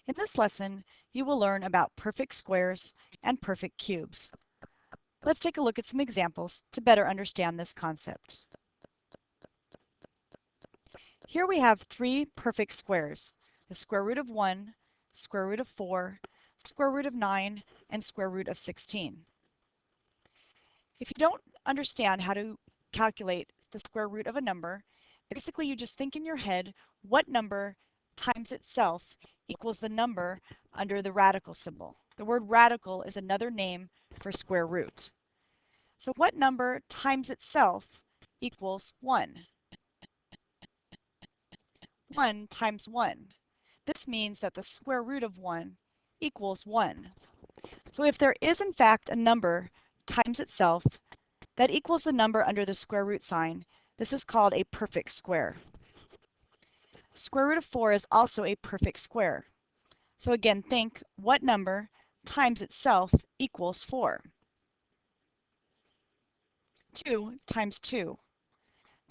In this lesson, you will learn about perfect squares and perfect cubes. Let's take a look at some examples to better understand this concept. Here we have three perfect squares: the square root of 1, square root of 4, square root of 9, and square root of 16. If you don't understand how to calculate the square root of a number, basically you just think in your head what number times itself equals the number under the radical symbol. The word radical is another name for square root. So what number times itself equals 1? 1 times 1. This means that the square root of 1 equals 1. So if there is in fact a number times itself that equals the number under the square root sign, this is called a perfect square. Square root of 4 is also a perfect square. So again, think what number times itself equals 4? 2 times 2.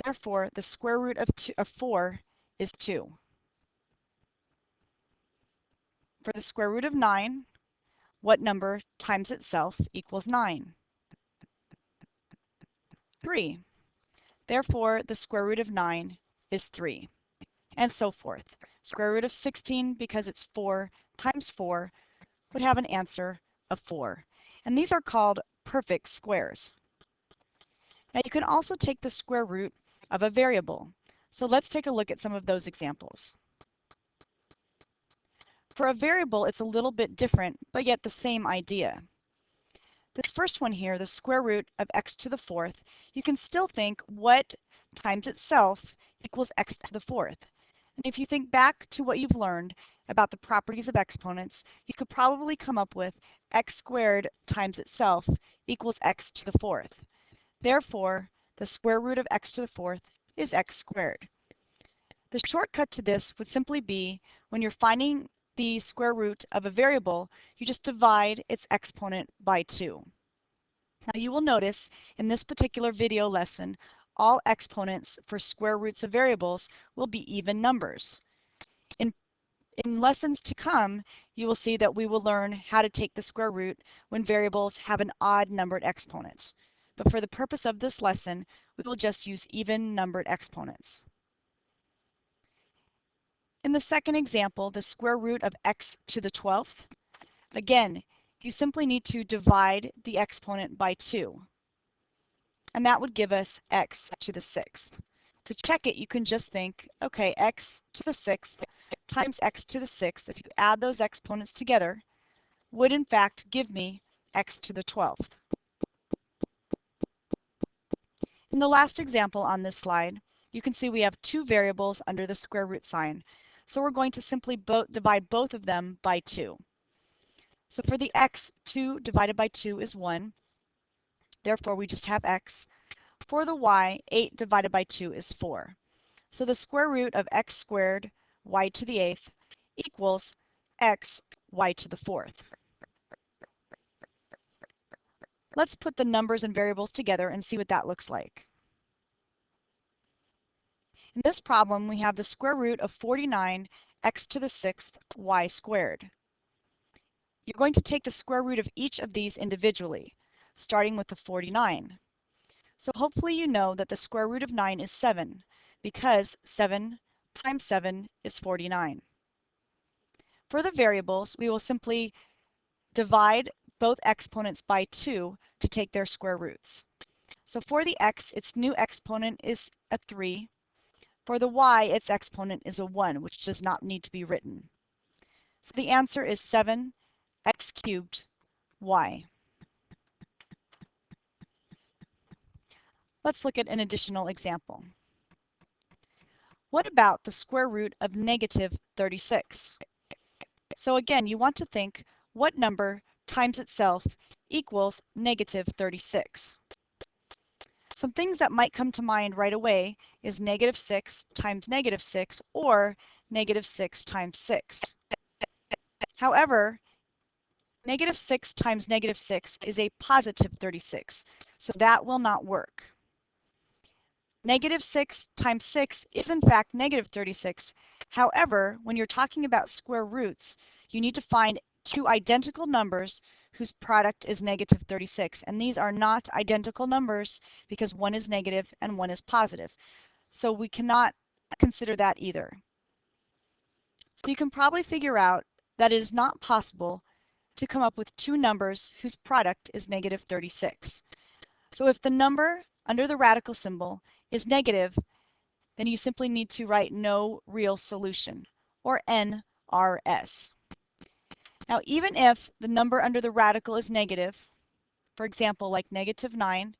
Therefore, the square root of 4 is 2. For the square root of 9, what number times itself equals 9? 3. Therefore, the square root of 9 is 3, and so forth. Square root of 16, because it's 4 times 4, would have an answer of 4. And these are called perfect squares. Now you can also take the square root of a variable. So let's take a look at some of those examples. For a variable, it's a little bit different, but yet the same idea. This first one here, the square root of x to the 4th, you can still think what times itself equals x to the 4th. And if you think back to what you've learned about the properties of exponents, you could probably come up with x squared times itself equals x to the 4th. Therefore, the square root of x to the 4th is x squared. The shortcut to this would simply be, when you're finding the square root of a variable, you just divide its exponent by 2. Now you will notice in this particular video lesson, all exponents for square roots of variables will be even numbers. In lessons to come, you will see that we will learn how to take the square root when variables have an odd numbered exponent. But for the purpose of this lesson, we will just use even numbered exponents. In the second example, the square root of x to the 12th, again, you simply need to divide the exponent by 2. And that would give us x to the 6th. To check it, you can just think, okay, x to the 6th times x to the 6th, if you add those exponents together, would in fact give me x to the 12th. In the last example on this slide, you can see we have two variables under the square root sign. So we're going to simply divide both of them by 2. So for the x, 2 divided by 2 is 1. Therefore, we just have x. For the y, 8 divided by 2 is 4. So the square root of x squared y to the 8th equals x y to the 4th. Let's put the numbers and variables together and see what that looks like. In this problem, we have the square root of 49 x to the 6th y squared. You're going to take the square root of each of these individually, starting with the 49. So hopefully you know that the square root of 9 is 7, because 7 times 7 is 49. For the variables, we will simply divide both exponents by 2 to take their square roots. So for the x, its new exponent is a 3. For the y, its exponent is a 1, which does not need to be written. So the answer is 7x cubed y. Let's look at an additional example. What about the square root of negative 36? So again, you want to think what number times itself equals negative 36. Some things that might come to mind right away is negative 6 times negative 6, or negative 6 times 6. However, negative 6 times negative 6 is a positive 36, so that will not work. Negative 6 times 6 is in fact negative 36. However, when you're talking about square roots, you need to find two identical numbers whose product is negative 36. And these are not identical numbers because one is negative and one is positive. So we cannot consider that either. So you can probably figure out that it is not possible to come up with two numbers whose product is negative 36. So if the number under the radical symbol is negative, then you simply need to write no real solution, or NRS. Now, even if the number under the radical is negative, for example, like negative 9,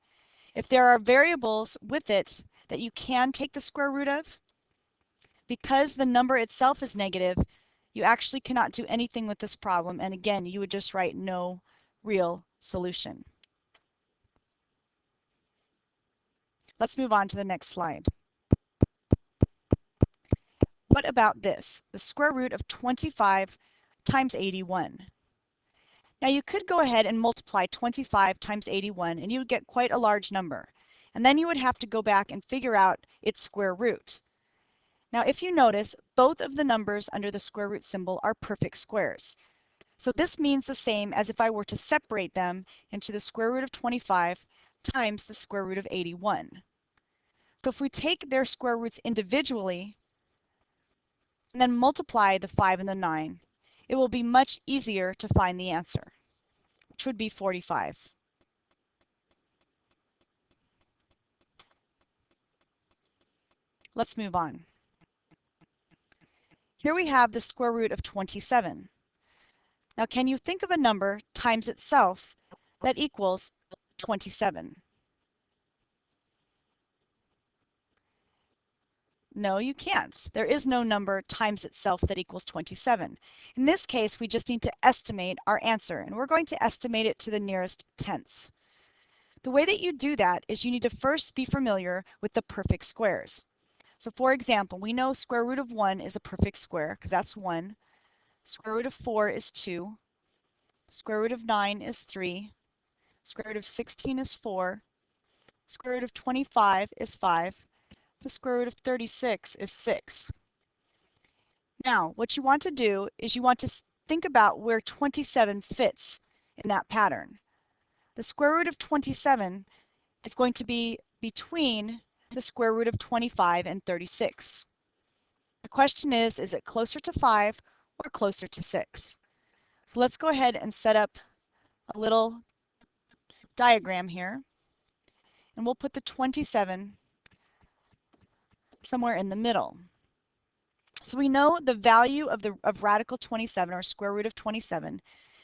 if there are variables with it that you can take the square root of, because the number itself is negative, you actually cannot do anything with this problem. And again, you would just write no real solution. Let's move on to the next slide. What about this? The square root of 25 times 81. Now you could go ahead and multiply 25 times 81 and you would get quite a large number. And then you would have to go back and figure out its square root. Now if you notice, both of the numbers under the square root symbol are perfect squares. So this means the same as if I were to separate them into the square root of 25 times the square root of 81. So if we take their square roots individually and then multiply the 5 and the 9, it will be much easier to find the answer, which would be 45. Let's move on. Here we have the square root of 27. Now can you think of a number times itself that equals 27? No, you can't. There is no number times itself that equals 27. In this case, we just need to estimate our answer, and we're going to estimate it to the nearest tenths. The way that you do that is you need to first be familiar with the perfect squares. So for example, we know square root of 1 is a perfect square because that's 1. Square root of 4 is 2. Square root of 9 is 3. Square root of 16 is 4. Square root of 25 is 5. The square root of 36 is 6. Now, what you want to do is you want to think about where 27 fits in that pattern. The square root of 27 is going to be between the square root of 25 and 36. The question is it closer to 5 or closer to 6? So let's go ahead and set up a little diagram here, and we'll put the 27 somewhere in the middle. So we know the value of radical 27, or square root of 27,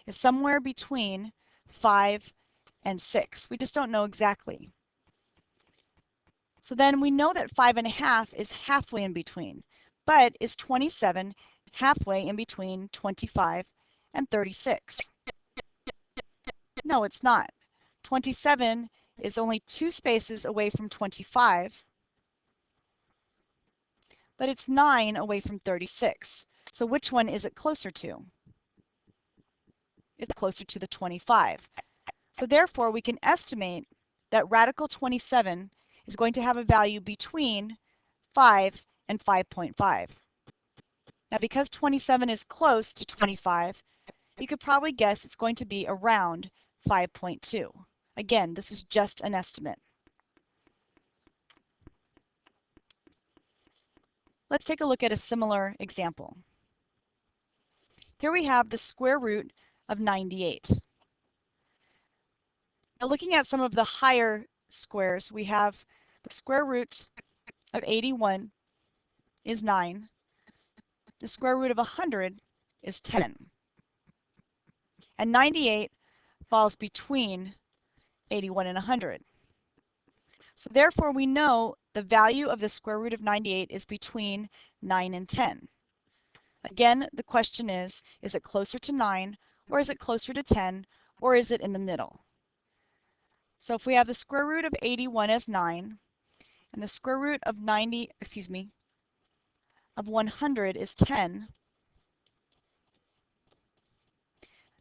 is somewhere between 5 and 6. We just don't know exactly. So then we know that 5½ is halfway in between. But is 27 halfway in between 25 and 36? No, it's not. 27 is only 2 spaces away from 25. But it's 9 away from 36. So which one is it closer to? It's closer to the 25. So therefore, we can estimate that radical 27 is going to have a value between 5 and 5.5. Now, because 27 is close to 25, you could probably guess it's going to be around 5.2. Again, this is just an estimate. Let's take a look at a similar example. Here we have the square root of 98. Now looking at some of the higher squares, we have the square root of 81 is 9. The square root of 100 is 10. And 98 falls between 81 and 100. So therefore we know the value of the square root of 98 is between 9 and 10. Again, the question is it closer to 9, or is it closer to 10, or is it in the middle? So if we have the square root of 81 as 9, and the square root of 100 is 10,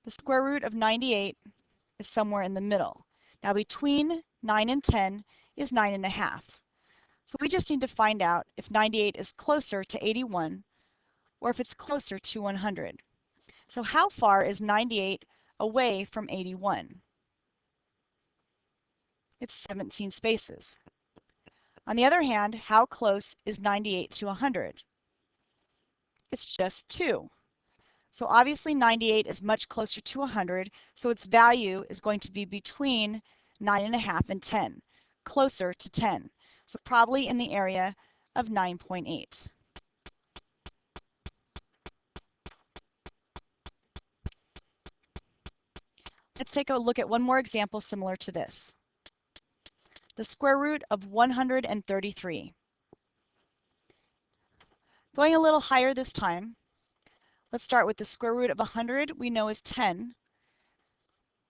the square root of 98 is somewhere in the middle. Now between 9 and 10 is 9½ So we just need to find out if 98 is closer to 81 or if it's closer to 100. So how far is 98 away from 81? It's 17 spaces. On the other hand, how close is 98 to 100? It's just 2. So obviously 98 is much closer to 100, so its value is going to be between 9.5 and 10, closer to 10. So probably in the area of 9.8. Let's take a look at one more example similar to this. The square root of 133. Going a little higher this time, let's start with the square root of 100 we know is 10.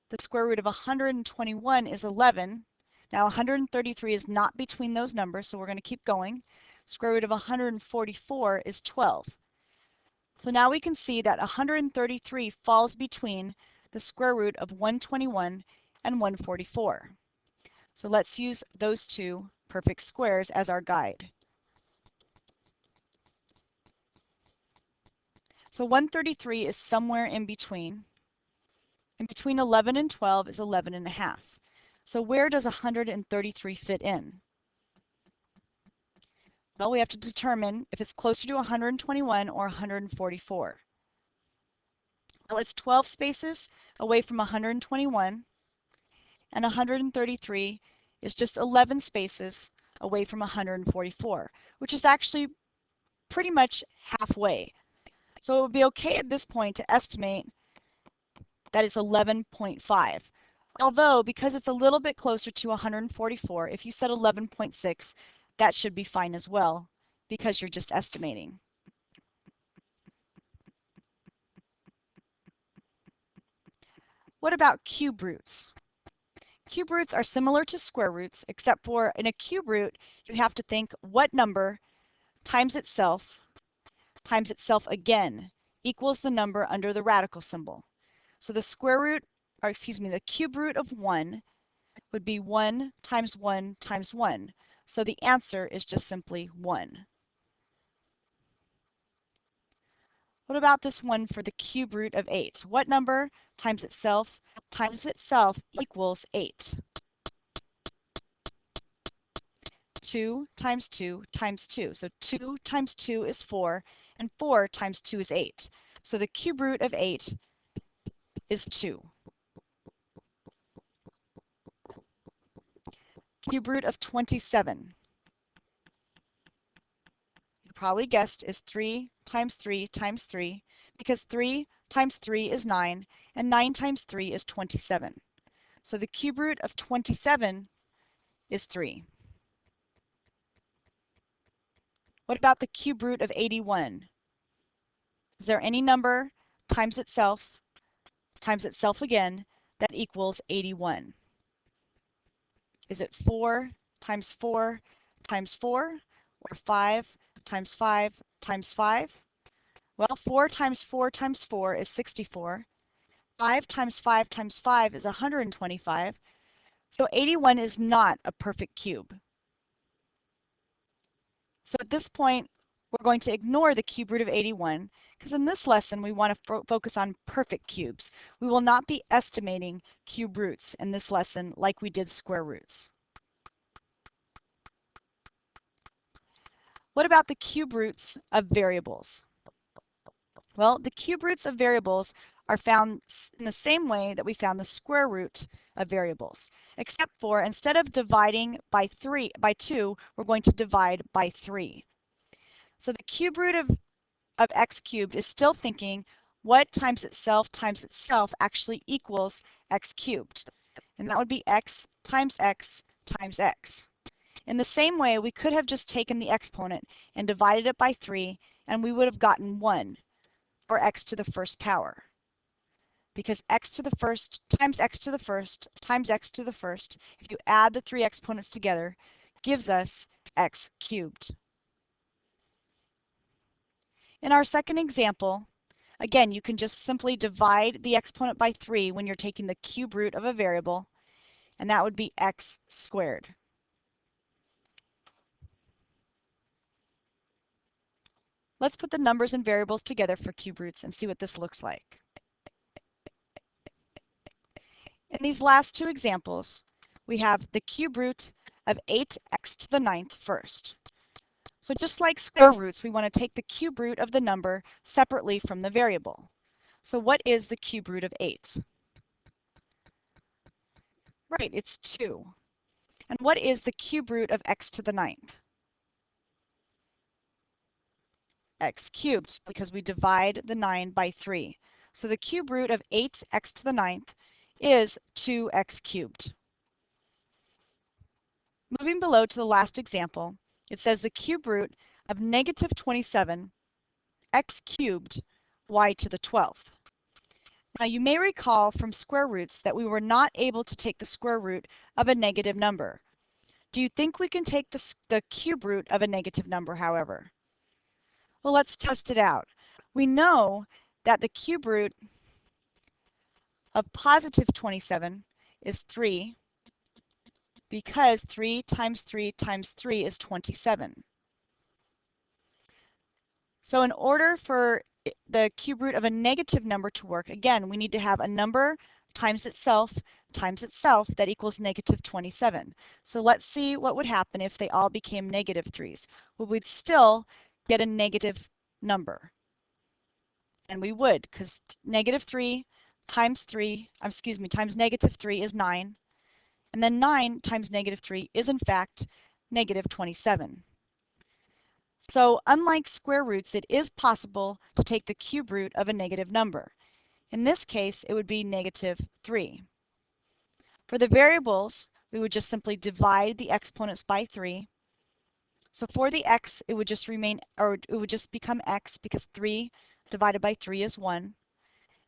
The square root of 121 is 11. Now 133 is not between those numbers, so we're going to keep going. Square root of 144 is 12. So now we can see that 133 falls between the square root of 121 and 144. So let's use those two perfect squares as our guide. So 133 is somewhere in between. And between 11 and 12 is 11.5. So where does 133 fit in? Well, we have to determine if it's closer to 121 or 144. Well, it's 12 spaces away from 121, and 133 is just 11 spaces away from 144, which is actually pretty much halfway. So it would be okay at this point to estimate that it's 11.5. Although, because it's a little bit closer to 144, if you said 11.6, that should be fine as well, because you're just estimating. What about cube roots? Cube roots are similar to square roots, except for in a cube root, you have to think what number times itself again equals the number under the radical symbol. So the the cube root of 1 would be 1 times 1 times 1. So the answer is just simply 1. What about this one for the cube root of 8? What number times itself equals 8? 2 times 2 times 2. So 2 times 2 is 4, and 4 times 2 is 8. So the cube root of 8 is 2. Cube root of 27. You probably guessed is 3 times 3 times 3, because 3 times 3 is 9, and 9 times 3 is 27. So the cube root of 27 is 3. What about the cube root of 81? Is there any number times itself again that equals 81? Is it 4 times 4 times 4, or 5 times 5 times 5? Well, 4 times 4 times 4 is 64. 5 times 5 times 5 is 125. So 81 is not a perfect cube. So at this point, we're going to ignore the cube root of 81, because in this lesson we want to focus on perfect cubes. We will not be estimating cube roots in this lesson like we did square roots. What about the cube roots of variables? Well, the cube roots of variables are found in the same way that we found the square root of variables, except for instead of dividing by 2, we're going to divide by 3. So the cube root of x cubed is still thinking what times itself actually equals x cubed. And that would be x times x times x. In the same way, we could have just taken the exponent and divided it by 3, and we would have gotten 1, or x to the first power. Because x to the first times x to the first times x to the first, if you add the 3 exponents together, gives us x cubed. In our second example, again, you can just simply divide the exponent by 3 when you're taking the cube root of a variable, and that would be x squared. Let's put the numbers and variables together for cube roots and see what this looks like. In these last two examples, we have the cube root of 8x to the 9th first. So just like square roots, we want to take the cube root of the number separately from the variable. So what is the cube root of 8? Right, it's 2. And what is the cube root of x to the 9th? X cubed, because we divide the 9 by 3. So the cube root of 8x to the 9th is 2x cubed. Moving below to the last example, it says the cube root of negative 27 x cubed y to the 12th. Now you may recall from square roots that we were not able to take the square root of a negative number. Do you think we can take the cube root of a negative number, however? Well, let's test it out. We know that the cube root of positive 27 is 3 because 3 times 3 times 3 is 27. So in order for the cube root of a negative number to work, again, we need to have a number times itself that equals negative 27. So let's see what would happen if they all became negative 3's. Well, we'd still get a negative number. And we would, because negative 3 times times negative 3 is 9. And then 9 times negative 3 is in fact negative 27. So unlike square roots, it is possible to take the cube root of a negative number. In this case, it would be negative 3. For the variables, we would just simply divide the exponents by 3. So for the x, it would just become x because 3 divided by 3 is 1.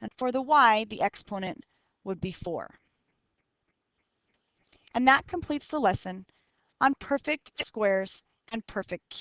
And for the y, the exponent would be 4. And that completes the lesson on perfect squares and perfect cubes.